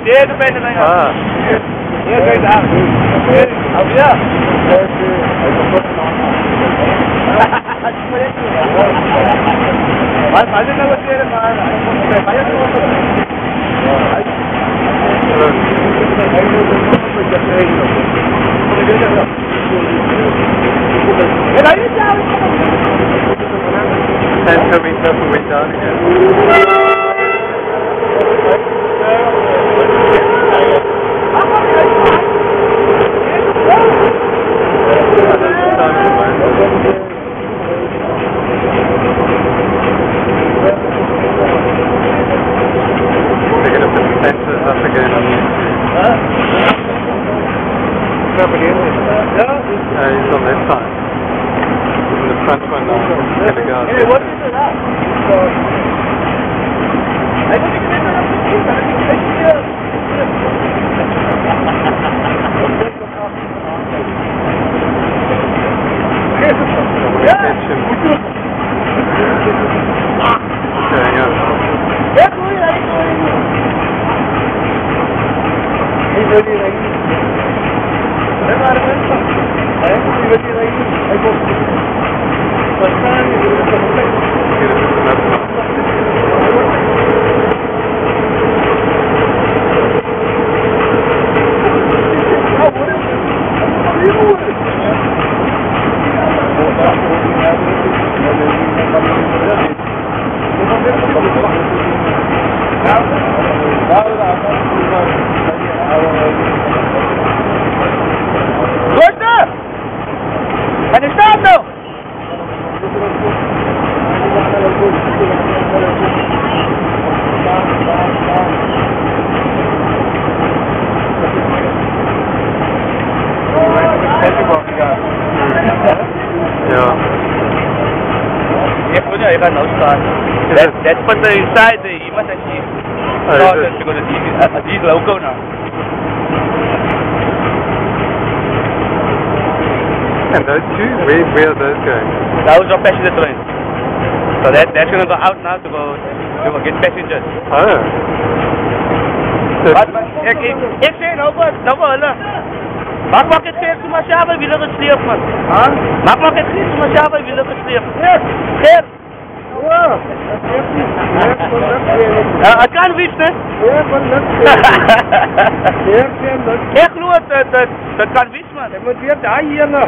Dia benda lain. Dia kait ah. Ab ya. Mas ada nama dia mana? Saya tu. Pantograph went down again. He's on that side. In the front one now. Hey, what is it now? I don't think That's for the inside the emergency. These local now. And those two, where are those going? Those are passenger trains. So that's gonna go out now to go get passengers. Oh. Ik zei nou wel. Maak het geen maar willen gesteerd man. Maak het geen maar willen gesteerd. Geer. Het kan wist hè? Ik geloof dat kan wist man. Je moet weer daar hier nog.